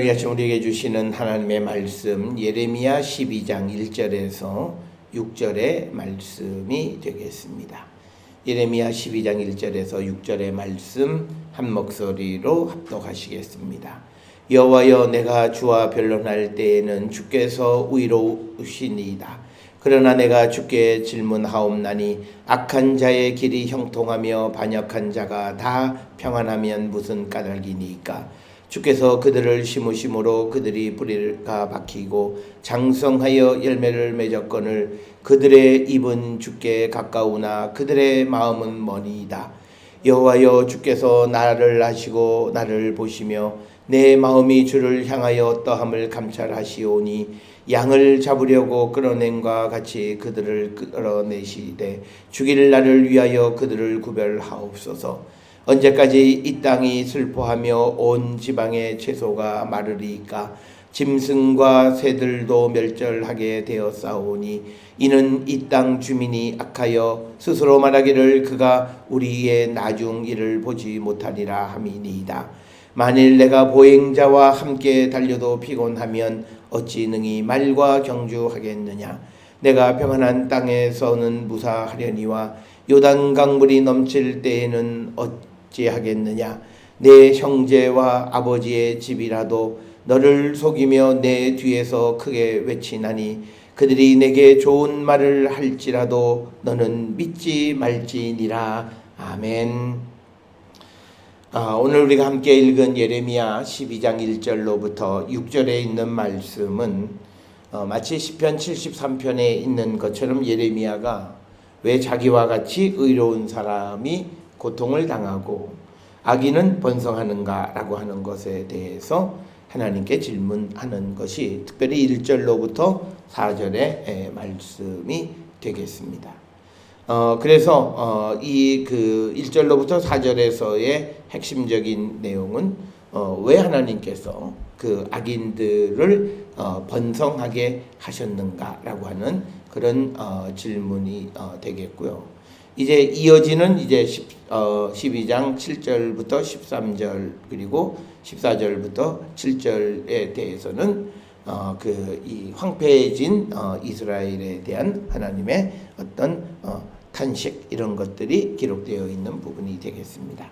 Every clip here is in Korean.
오늘 이 아침 우리에게 주시는 하나님의 말씀 예레미야 12장 1절에서 6절의 말씀이 되겠습니다. 예레미야 12장 1절에서 6절의 말씀 한 목소리로 합독하시겠습니다. 여호와여, 내가 주와 변론할 때에는 주께서 의로우시니이다. 그러나 내가 주께 질문하옵나니 악한 자의 길이 형통하며 반역한 자가 다 평안하면 무슨 까닭이니까? 주께서 그들을 심으심으로 그들이 뿌리가 박히고 장성하여 열매를 맺었거늘 그들의 입은 주께 가까우나 그들의 마음은 머니이다. 여호와여, 주께서 나를 아시고 나를 보시며 내 마음이 주를 향하여 어떠함을 감찰하시오니 양을 잡으려고 끌어낸과 같이 그들을 끌어내시되 죽일 날을 위하여 그들을 구별하옵소서. 언제까지 이 땅이 슬퍼하며 온 지방의 채소가 마르리까? 짐승과 새들도 멸절하게 되었사오니 이는 이 땅 주민이 악하여 스스로 말하기를 그가 우리의 나중 일을 보지 못하리라 함이니이다. 만일 내가 보행자와 함께 달려도 피곤하면 어찌 능히 말과 경주하겠느냐? 내가 평안한 땅에서는 무사하려니와 요단 강물이 넘칠 때에는 어찌하겠느냐? 내 형제와 아버지의 집이라도 너를 속이며 내 뒤에서 크게 외치나니 그들이 내게 좋은 말을 할지라도 너는 믿지 말지니라. 아멘. 오늘 우리가 함께 읽은 예레미야 12장 1절로부터 6절에 있는 말씀은 마치 시편 73편에 있는 것처럼 예레미야가 왜 자기와 같이 의로운 사람이 고통을 당하고 악인은 번성하는가 라고 하는 것에 대해서 하나님께 질문하는 것이 특별히 1절로부터 4절의 말씀이 되겠습니다. 그래서 이 1절로부터 4절에서의 핵심적인 내용은 왜 하나님께서 그 악인들을 번성하게 하셨는가라고 하는 그런 질문이 되겠고요. 이제 이어지는 이제 12장 7절부터 13절 그리고 14절부터 7절에 대해서는 이 황폐해진 이스라엘에 대한 하나님의 어떤 탄식 이런 것들이 기록되어 있는 부분이 되겠습니다.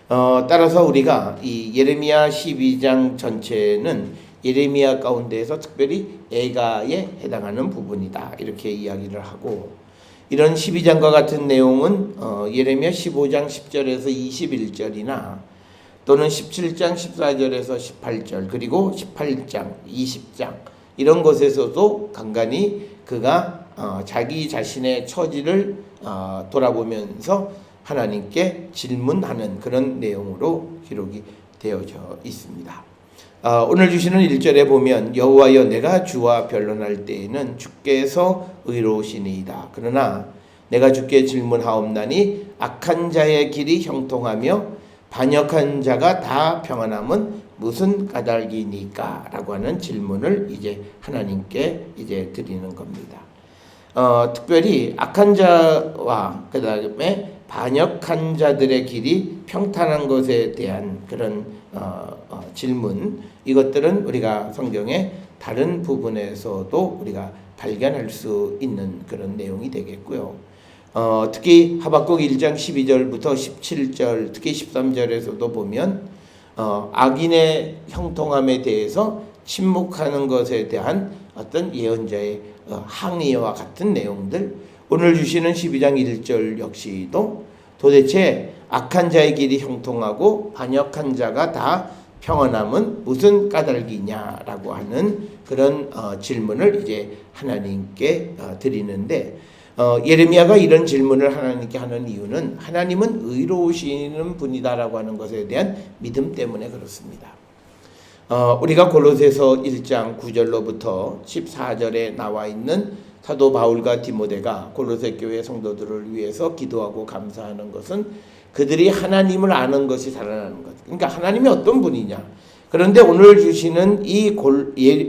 따라서 우리가 이 예레미야 12장 전체는 예레미야 가운데에서 특별히 애가에 해당하는 부분이다 이렇게 이야기를 하고, 이런 12장과 같은 내용은 예레미야 15장 10절에서 21절이나 또는 17장 14절에서 18절 그리고 18장 20장 이런 곳에서도 간간히 그가 자기 자신의 처지를 돌아보면서 하나님께 질문하는 그런 내용으로 기록이 되어져 있습니다. 오늘 주시는 1절에 보면 여호와여, 내가 주와 변론할 때에는 주께서 의로우시니이다. 그러나 내가 주께 질문하옵나니 악한 자의 길이 형통하며 반역한 자가 다 평안함은 무슨 까닭이니까? 라고 하는 질문을 이제 하나님께 이제 드리는 겁니다. 특별히 악한 자와 그 다음에 반역한 자들의 길이 평탄한 것에 대한 그런 질문, 이것들은 우리가 성경의 다른 부분에서도 우리가 발견할 수 있는 그런 내용이 되겠고요. 특히 하박국 1장 12절부터 17절 특히 13절에서도 보면 악인의 형통함에 대해서 침묵하는 것에 대한 어떤 예언자의 항의와 같은 내용들, 오늘 주시는 12장 1절 역시도 도대체 악한 자의 길이 형통하고 반역한 자가 다 평안함은 무슨 까닭이냐라고 하는 그런 질문을 이제 하나님께 드리는데, 예레미야가 이런 질문을 하나님께 하는 이유는 하나님은 의로우시는 분이다라고 하는 것에 대한 믿음 때문에 그렇습니다. 우리가 골로새서 1장 9절로부터 14절에 나와 있는 사도 바울과 디모데가 골로새 교회 성도들을 위해서 기도하고 감사하는 것은 그들이 하나님을 아는 것이 살아나는 것. 그러니까 하나님이 어떤 분이냐. 그런데 오늘 주시는 이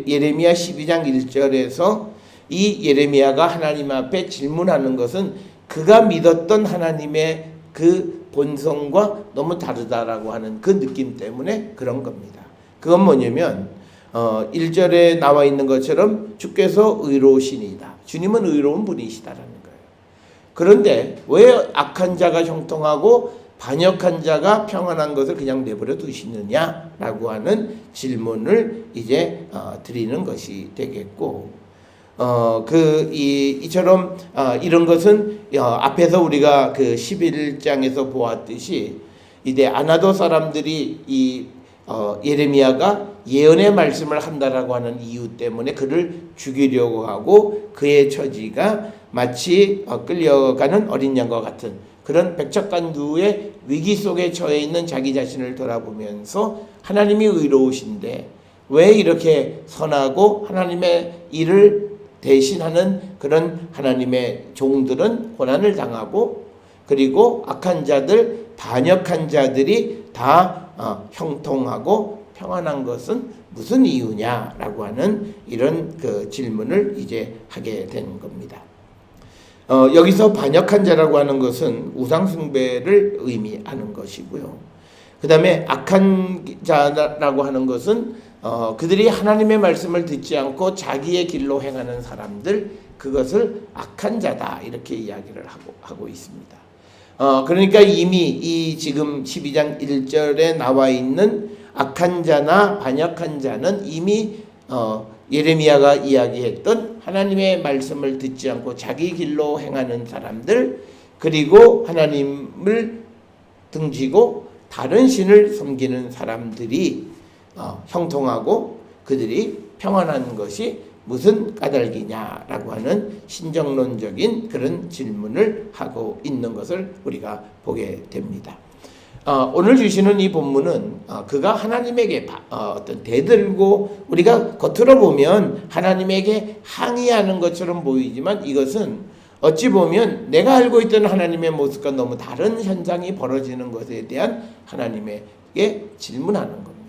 예레미야 12장 1절에서 이 예레미야가 하나님 앞에 질문하는 것은 그가 믿었던 하나님의 그 본성과 너무 다르다라고 하는 그 느낌 때문에 그런 겁니다. 그건 뭐냐면 1절에 나와 있는 것처럼 주께서 의로우시니이다. 주님은 의로운 분이시다라는 거예요. 그런데 왜 악한 자가 형통하고 반역한 자가 평안한 것을 그냥 내버려 두시느냐라고 하는 질문을 이제 드리는 것이 되겠고, 이처럼 이런 것은 앞에서 우리가 그 11장에서 보았듯이 이제 아나도 사람들이 예레미야가 예언의 말씀을 한다라고 하는 이유 때문에 그를 죽이려고 하고 그의 처지가 마치 끌려가는 어린 양과 같은 그런 백작간두의 위기 속에 처해 있는 자기 자신을 돌아보면서 하나님이 의로우신데 왜 이렇게 선하고 하나님의 일을 대신하는 그런 하나님의 종들은 고난을 당하고, 그리고 악한 자들, 반역한 자들이 다 형통하고 평안한 것은 무슨 이유냐라고 하는 이런 그 질문을 이제 하게 된 겁니다. 여기서 반역한 자라고 하는 것은 우상숭배를 의미하는 것이고요. 그 다음에 악한 자라고 하는 것은 그들이 하나님의 말씀을 듣지 않고 자기의 길로 행하는 사람들, 그것을 악한 자다 이렇게 이야기를 하고 있습니다. 그러니까 이미 이 지금 12장 1절에 나와 있는 악한 자나 반역한 자는 이미 예레미야가 이야기했던 하나님의 말씀을 듣지 않고 자기 길로 행하는 사람들, 그리고 하나님을 등지고 다른 신을 섬기는 사람들이 형통하고 그들이 평안한 것이 무슨 까닭이냐라고 하는 신정론적인 그런 질문을 하고 있는 것을 우리가 보게 됩니다. 오늘 주시는 이 본문은 그가 하나님에게 어떤 대들고 우리가 겉으로 보면 하나님에게 항의하는 것처럼 보이지만 이것은 어찌 보면 내가 알고 있던 하나님의 모습과 너무 다른 현상이 벌어지는 것에 대한 하나님에게 질문하는 겁니다.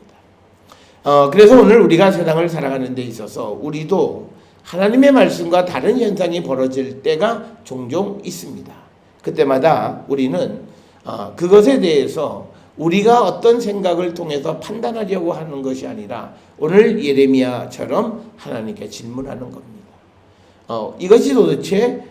그래서 오늘 우리가 세상을 살아가는 데 있어서 우리도 하나님의 말씀과 다른 현상이 벌어질 때가 종종 있습니다. 그때마다 우리는 그것에 대해서 우리가 어떤 생각을 통해서 판단하려고 하는 것이 아니라 오늘 예레미야처럼 하나님께 질문하는 겁니다. 이것이 도대체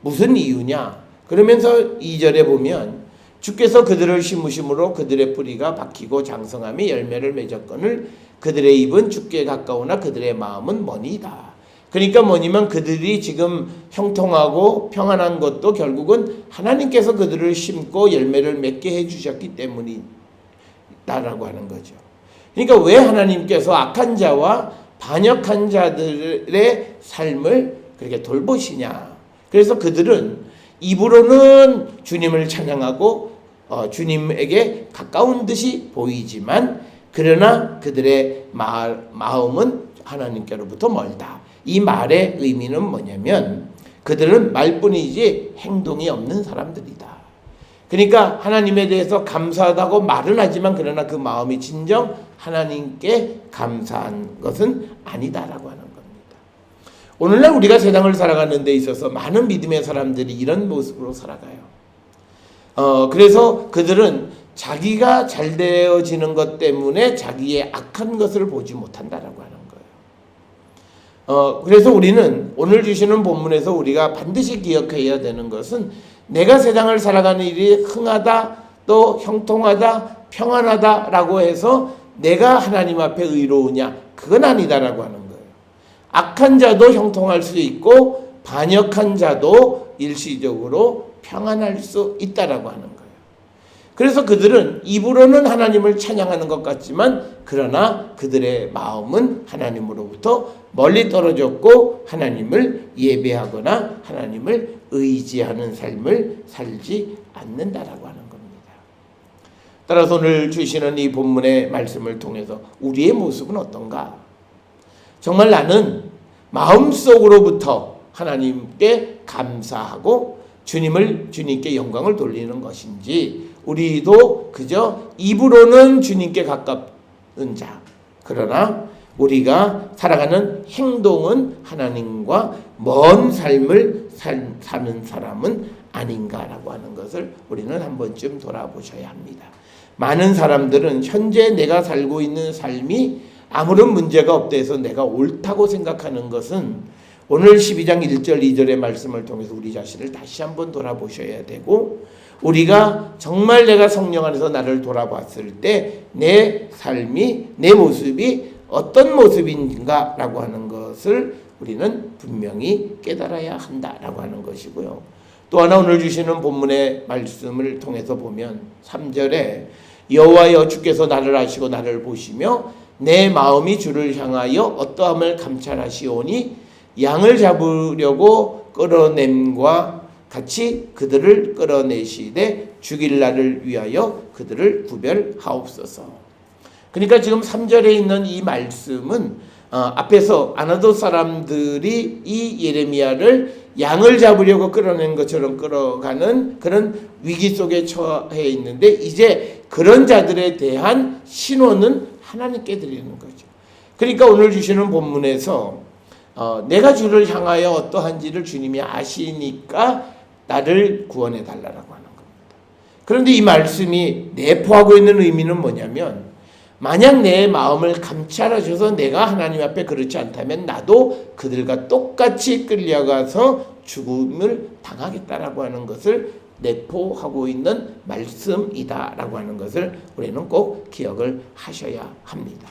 무슨 이유냐? 그러면서 2절에 보면 주께서 그들을 심으심으로 그들의 뿌리가 박히고 장성함이 열매를 맺었거늘 그들의 입은 주께 가까우나 그들의 마음은 머니이다. 그러니까 뭐냐면 그들이 지금 형통하고 평안한 것도 결국은 하나님께서 그들을 심고 열매를 맺게 해주셨기 때문이다라고 하는 거죠. 그러니까 왜 하나님께서 악한 자와 반역한 자들의 삶을 그렇게 돌보시냐. 그래서 그들은 입으로는 주님을 찬양하고 주님에게 가까운 듯이 보이지만 그러나 그들의 마음은 하나님께로부터 멀다. 이 말의 의미는 뭐냐면 그들은 말뿐이지 행동이 없는 사람들이다. 그러니까 하나님에 대해서 감사하다고 말은 하지만 그러나 그 마음이 진정 하나님께 감사한 것은 아니다라고 하는 겁니다. 오늘날 우리가 세상을 살아가는 데 있어서 많은 믿음의 사람들이 이런 모습으로 살아가요. 그래서 그들은 자기가 잘 되어지는 것 때문에 자기의 악한 것을 보지 못한다라고 하는 거예요. 그래서 우리는 오늘 주시는 본문에서 우리가 반드시 기억해야 되는 것은 내가 세상을 살아가는 일이 흥하다, 또 형통하다, 평안하다라고 해서 내가 하나님 앞에 의로우냐? 그건 아니다라고 하는 거예요. 악한 자도 형통할 수 있고 반역한 자도 일시적으로 평안할 수 있다라고 하는 거예요. 그래서 그들은 입으로는 하나님을 찬양하는 것 같지만 그러나 그들의 마음은 하나님으로부터 멀리 떨어졌고 하나님을 예배하거나 하나님을 의지하는 삶을 살지 않는다라고 하는 겁니다. 따라서 오늘 주시는 이 본문의 말씀을 통해서 우리의 모습은 어떤가? 정말 나는 마음속으로부터 하나님께 감사하고 주님께 영광을 돌리는 것인지 우리도 그저 입으로는 주님께 가까운 자, 그러나 우리가 살아가는 행동은 하나님과 먼 삶을 사는 사람은 아닌가라고 하는 것을 우리는 한 번쯤 돌아보셔야 합니다. 많은 사람들은 현재 내가 살고 있는 삶이 아무런 문제가 없대서 내가 옳다고 생각하는 것은 오늘 12장 1절 2절의 말씀을 통해서 우리 자신을 다시 한번 돌아보셔야 되고, 우리가 정말 내가 성령 안에서 나를 돌아봤을 때 내 삶이, 내 모습이 어떤 모습인가라고 하는 것을 우리는 분명히 깨달아야 한다라고 하는 것이고요. 또 하나 오늘 주시는 본문의 말씀을 통해서 보면 3절에 여호와여 주께서 나를 아시고 나를 보시며 내 마음이 주를 향하여 어떠함을 감찰하시오니 양을 잡으려고 끌어냄과 같이 그들을 끌어내시되 죽일 날을 위하여 그들을 구별하옵소서. 그러니까 지금 3절에 있는 이 말씀은 앞에서 아나돗 사람들이 이 예레미야를 양을 잡으려고 끌어낸 것처럼 끌어가는 그런 위기 속에 처해 있는데, 이제 그런 자들에 대한 신호는 하나님께 드리는 거죠. 그러니까 오늘 주시는 본문에서 내가 주를 향하여 어떠한지를 주님이 아시니까 나를 구원해 달라고 하는 겁니다. 그런데 이 말씀이 내포하고 있는 의미는 뭐냐면, 만약 내 마음을 감찰하셔서 내가 하나님 앞에 그렇지 않다면 나도 그들과 똑같이 끌려가서 죽음을 당하겠다라고 하는 것을 내포하고 있는 말씀이다라고 하는 것을 우리는 꼭 기억을 하셔야 합니다.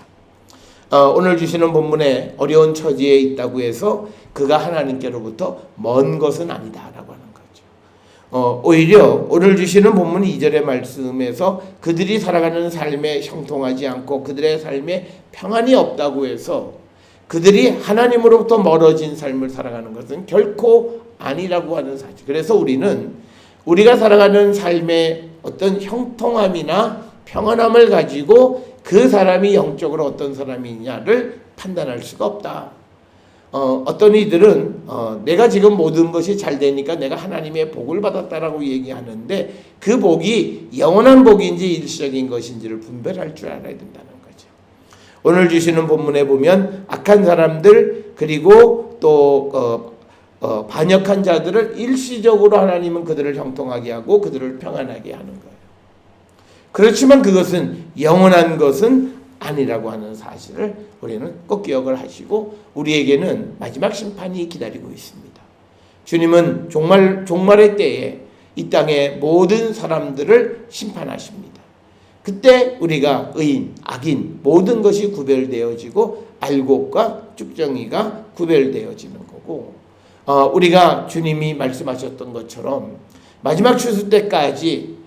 오늘 주시는 본문에 어려운 처지에 있다고 해서 그가 하나님께로부터 먼 것은 아니다라고 하는 거죠. 오히려 오늘 주시는 본문 2절의 말씀에서 그들이 살아가는 삶에 형통하지 않고 그들의 삶에 평안이 없다고 해서 그들이 하나님으로부터 멀어진 삶을 살아가는 것은 결코 아니라고 하는 사실. 그래서 우리는 우리가 살아가는 삶의 어떤 형통함이나 평안함을 가지고 그 사람이 영적으로 어떤 사람이냐를 판단할 수가 없다. 어떤 이들은 내가 지금 모든 것이 잘 되니까 내가 하나님의 복을 받았다라고 얘기하는데 그 복이 영원한 복인지 일시적인 것인지를 분별할 줄 알아야 된다는 거죠. 오늘 주시는 본문에 보면 악한 사람들 그리고 또 반역한 자들을 일시적으로 하나님은 그들을 형통하게 하고 그들을 평안하게 하는 거예요. 그렇지만 그것은 영원한 것은 아니라고 하는 사실을 우리는 꼭 기억을 하시고, 우리에게는 마지막 심판이 기다리고 있습니다. 주님은 종말의 때에 이 땅의 모든 사람들을 심판하십니다. 그때 우리가 의인, 악인 모든 것이 구별되어지고 알곡과 쭉정이가 구별되어지는 거고, 우리가 주님이 말씀하셨던 것처럼 마지막 추수 때까지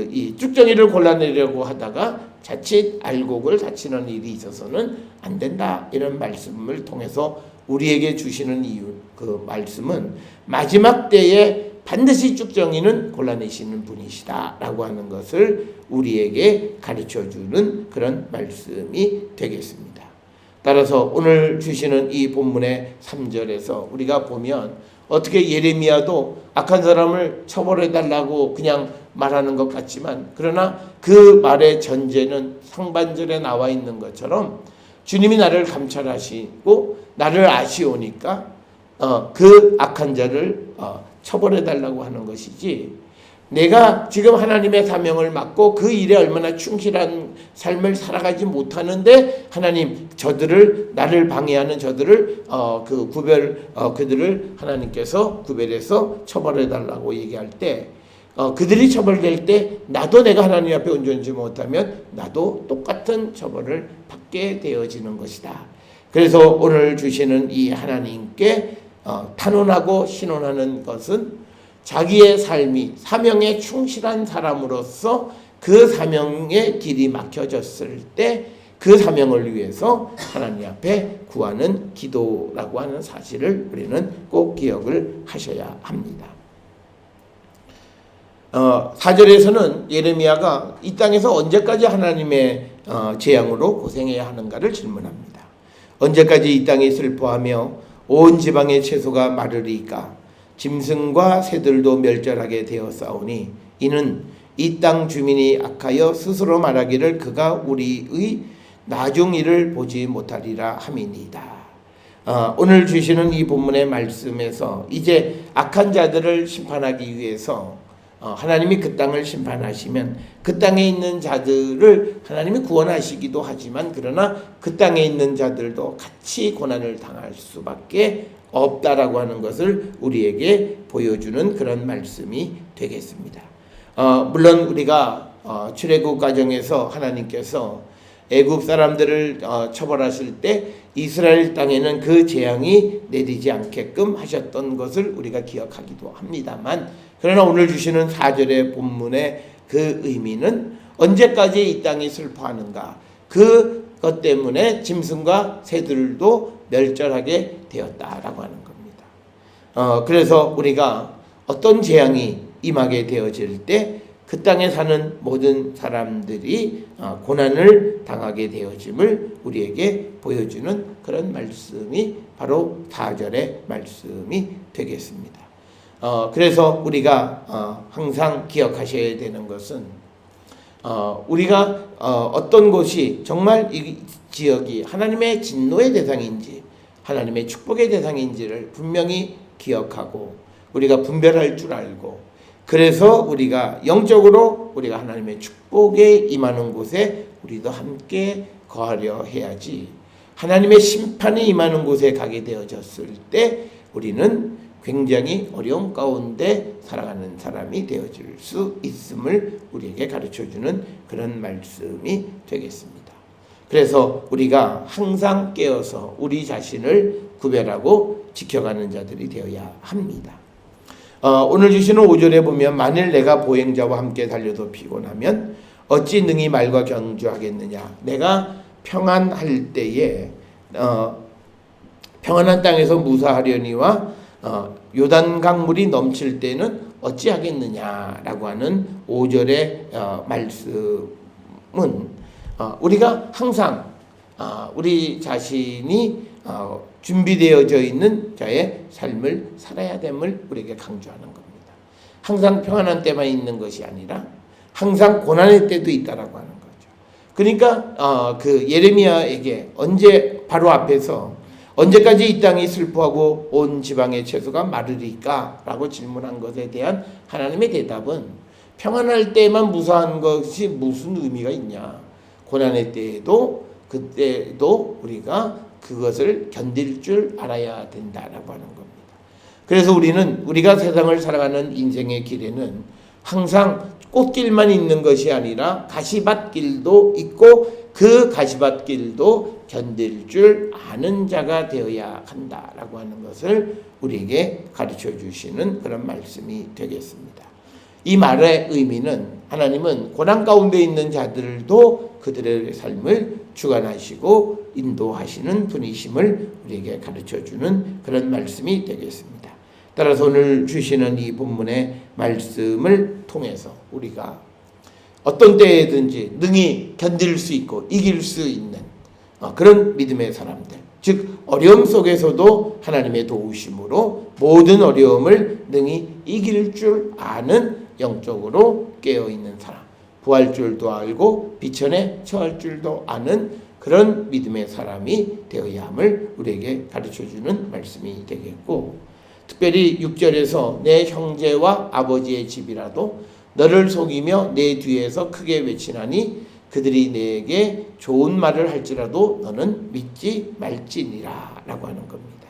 이 쭉정이를 골라내려고 하다가 자칫 알곡을 다치는 일이 있어서는 안 된다, 이런 말씀을 통해서 우리에게 주시는 이유, 그 말씀은 마지막 때에 반드시 쭉정이는 골라내시는 분이시다라고 하는 것을 우리에게 가르쳐주는 그런 말씀이 되겠습니다. 따라서 오늘 주시는 이 본문의 3절에서 우리가 보면 어떻게 예레미야도 악한 사람을 처벌해달라고 그냥 말하는 것 같지만, 그러나 그 말의 전제는 상반절에 나와 있는 것처럼 주님이 나를 감찰하시고 나를 아시오니까 그 악한 자를 처벌해달라고 하는 것이지, 내가 지금 하나님의 사명을 맡고 그 일에 얼마나 충실한 삶을 살아가지 못하는데 하나님 저들을, 나를 방해하는 저들을 그들을 하나님께서 구별해서 처벌해달라고 얘기할 때, 그들이 처벌될 때 나도 내가 하나님 앞에 온전치 못하면 나도 똑같은 처벌을 받게 되어지는 것이다. 그래서 오늘 주시는 이 하나님께 탄원하고 신원하는 것은 자기의 삶이 사명에 충실한 사람으로서 그 사명의 길이 막혀졌을 때 그 사명을 위해서 하나님 앞에 구하는 기도라고 하는 사실을 우리는 꼭 기억을 하셔야 합니다. 4절에서는 예레미야가 이 땅에서 언제까지 하나님의 재앙으로 고생해야 하는가를 질문합니다. 언제까지 이 땅에 슬퍼하며 온 지방의 채소가 마르리까? 짐승과 새들도 멸절하게 되었사오니 이는 이 땅 주민이 악하여 스스로 말하기를 그가 우리의 나중 일을 보지 못하리라 함이니이다. 오늘 주시는 이 본문의 말씀에서 이제 악한 자들을 심판하기 위해서 하나님이 그 땅을 심판하시면 그 땅에 있는 자들을 하나님이 구원하시기도 하지만 그러나 그 땅에 있는 자들도 같이 고난을 당할 수밖에 없다라고 하는 것을 우리에게 보여주는 그런 말씀이 되겠습니다. 물론 우리가 출애굽 과정에서 하나님께서 애굽 사람들을 처벌하실 때 이스라엘 땅에는 그 재앙이 내리지 않게끔 하셨던 것을 우리가 기억하기도 합니다만, 그러나 오늘 주시는 4절의 본문의 그 의미는 언제까지 이 땅이 슬퍼하는가, 그것 때문에 짐승과 새들도 멸절하게 되었다라고 하는 겁니다. 그래서 우리가 어떤 재앙이 임하게 되어질 때 그 땅에 사는 모든 사람들이 고난을 당하게 되어짐을 우리에게 보여주는 그런 말씀이 바로 4절의 말씀이 되겠습니다. 그래서 우리가 항상 기억하셔야 되는 것은 우리가 어떤 곳이 정말 이 지역이 하나님의 진노의 대상인지 하나님의 축복의 대상인지를 분명히 기억하고 우리가 분별할 줄 알고, 그래서 우리가 영적으로 우리가 하나님의 축복에 임하는 곳에 우리도 함께 거하려 해야지, 하나님의 심판이 임하는 곳에 가게 되어졌을 때 우리는 굉장히 어려움 가운데 살아가는 사람이 되어질 수 있음을 우리에게 가르쳐주는 그런 말씀이 되겠습니다. 그래서 우리가 항상 깨어서 우리 자신을 구별하고 지켜가는 자들이 되어야 합니다. 오늘 주시는 5절에 보면 만일 내가 보행자와 함께 달려도 피곤하면 어찌 능히 말과 경주하겠느냐. 내가 평안할 때에 평안한 땅에서 무사하려니와 요단 강물이 넘칠 때는 어찌하겠느냐라고 하는 5절의 말씀은 우리가 항상 우리 자신이 준비되어져 있는 자의 삶을 살아야 됨을 우리에게 강조하는 겁니다. 항상 평안한 때만 있는 것이 아니라 항상 고난의 때도 있다라고 하는 거죠. 그러니까 그 예레미야에게 언제 바로 앞에서 언제까지 이 땅이 슬퍼하고 온 지방의 채소가 마르리까? 라고 질문한 것에 대한 하나님의 대답은 평안할 때만 무사한 것이 무슨 의미가 있냐. 고난의 때에도 그때도 우리가 그것을 견딜 줄 알아야 된다라고 하는 겁니다. 그래서 우리가 세상을 살아가는 인생의 길에는 항상 꽃길만 있는 것이 아니라 가시밭길도 있고 그 가시밭길도 견딜 줄 아는 자가 되어야 한다라고 하는 것을 우리에게 가르쳐 주시는 그런 말씀이 되겠습니다. 이 말의 의미는 하나님은 고난 가운데 있는 자들도 그들의 삶을 주관하시고 인도하시는 분이심을 우리에게 가르쳐주는 그런 말씀이 되겠습니다. 따라서 오늘 주시는 이 본문의 말씀을 통해서 우리가 어떤 때에든지 능히 견딜 수 있고 이길 수 있는 그런 믿음의 사람들, 즉 어려움 속에서도 하나님의 도우심으로 모든 어려움을 능히 이길 줄 아는 영적으로 깨어있는 사람, 부할 줄도 알고 비천에 처할 줄도 아는 그런 믿음의 사람이 되어야 함을 우리에게 가르쳐주는 말씀이 되겠고, 특별히 6절에서 내 형제와 아버지의 집이라도 너를 속이며 내 뒤에서 크게 외치나니 그들이 내게 좋은 말을 할지라도 너는 믿지 말지니라 라고 하는 겁니다.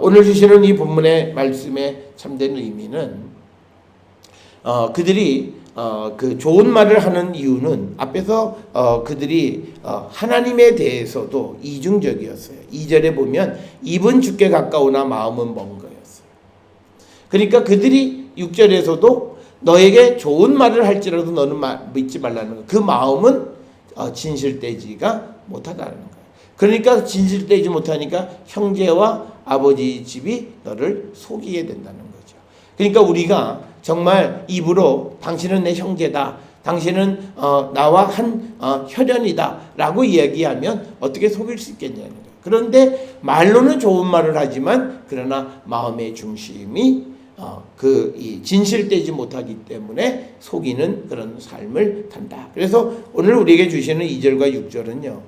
오늘 주시는 이 본문의 말씀의 참된 의미는 그들이 그 좋은 말을 하는 이유는 앞에서 그들이 하나님에 대해서도 이중적이었어요. 2절에 보면 입은 주께 가까우나 마음은 먼 거였어요. 그러니까 그들이 6절에서도 너에게 좋은 말을 할지라도 너는 믿지 말라는 거. 그 마음은 진실되지가 못하다는 거예요. 그러니까 진실되지 못하니까 형제와 아버지 집이 너를 속이게 된다는 거죠. 그러니까 우리가 정말 입으로 당신은 내 형제다, 당신은 나와 한 혈연이다 라고 이야기하면 어떻게 속일 수 있겠냐는 거예요. 그런데 말로는 좋은 말을 하지만 그러나 마음의 중심이 이 진실되지 못하기 때문에 속이는 그런 삶을 산다. 그래서 오늘 우리에게 주시는 2절과 6절은요,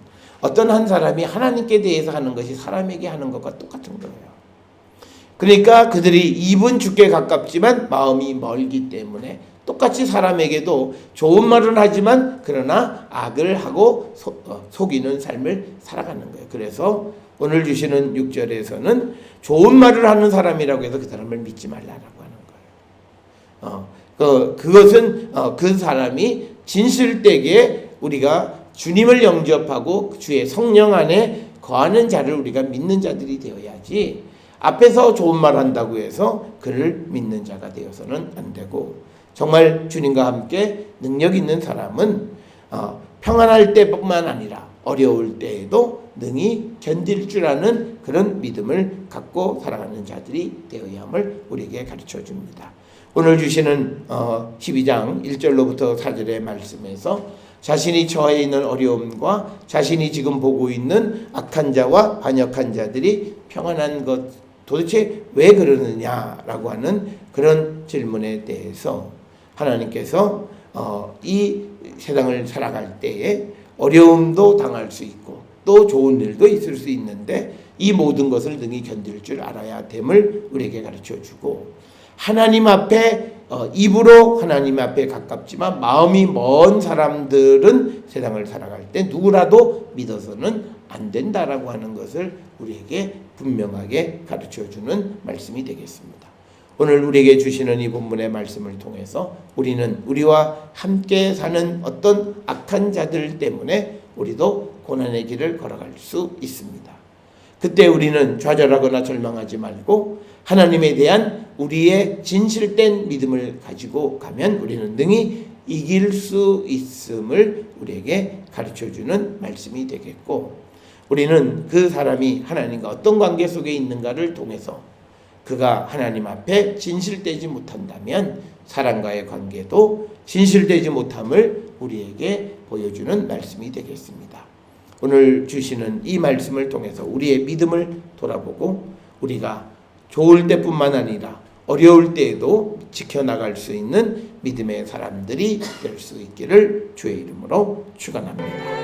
어떤 한 사람이 하나님께 대해서 하는 것이 사람에게 하는 것과 똑같은 거예요. 그러니까 그들이 입은 주께 가깝지만 마음이 멀기 때문에 똑같이 사람에게도 좋은 말은 하지만 그러나 악을 하고 속이는 삶을 살아가는 거예요. 그래서 오늘 주시는 6절에서는 좋은 말을 하는 사람이라고 해서 그 사람을 믿지 말라라고 하는 거예요. 그것은 그 사람이 진실되게 우리가 주님을 영접하고 주의 성령 안에 거하는 자를 우리가 믿는 자들이 되어야지, 앞에서 좋은 말 한다고 해서 그를 믿는 자가 되어서는 안 되고, 정말 주님과 함께 능력 있는 사람은 평안할 때뿐만 아니라 어려울 때에도 능히 견딜 줄 아는 그런 믿음을 갖고 살아가는 자들이 되어야 함을 우리에게 가르쳐 줍니다. 오늘 주시는 12장 1절로부터 4절의 말씀에서 자신이 처해 있는 어려움과 자신이 지금 보고 있는 악한 자와 반역한 자들이 평안한 것, 도대체 왜 그러느냐라고 하는 그런 질문에 대해서 하나님께서 이 세상을 살아갈 때에 어려움도 당할 수 있고 또 좋은 일도 있을 수 있는데 이 모든 것을 능히 견딜 줄 알아야 됨을 우리에게 가르쳐주고, 하나님 앞에 입으로 하나님 앞에 가깝지만 마음이 먼 사람들은 세상을 살아갈 때 누구라도 믿어서는 안 된다라고 하는 것을 우리에게 분명하게 가르쳐주는 말씀이 되겠습니다. 오늘 우리에게 주시는 이 본문의 말씀을 통해서 우리는 우리와 함께 사는 어떤 악한 자들 때문에 우리도 고난의 길을 걸어갈 수 있습니다. 그때 우리는 좌절하거나 절망하지 말고 하나님에 대한 우리의 진실된 믿음을 가지고 가면 우리는 능히 이길 수 있음을 우리에게 가르쳐주는 말씀이 되겠고, 우리는 그 사람이 하나님과 어떤 관계 속에 있는가를 통해서 그가 하나님 앞에 진실되지 못한다면 사람과의 관계도 진실되지 못함을 우리에게 보여주는 말씀이 되겠습니다. 오늘 주시는 이 말씀을 통해서 우리의 믿음을 돌아보고 우리가 좋을 때뿐만 아니라 어려울 때에도 지켜나갈 수 있는 믿음의 사람들이 될 수 있기를 주의 이름으로 축원합니다.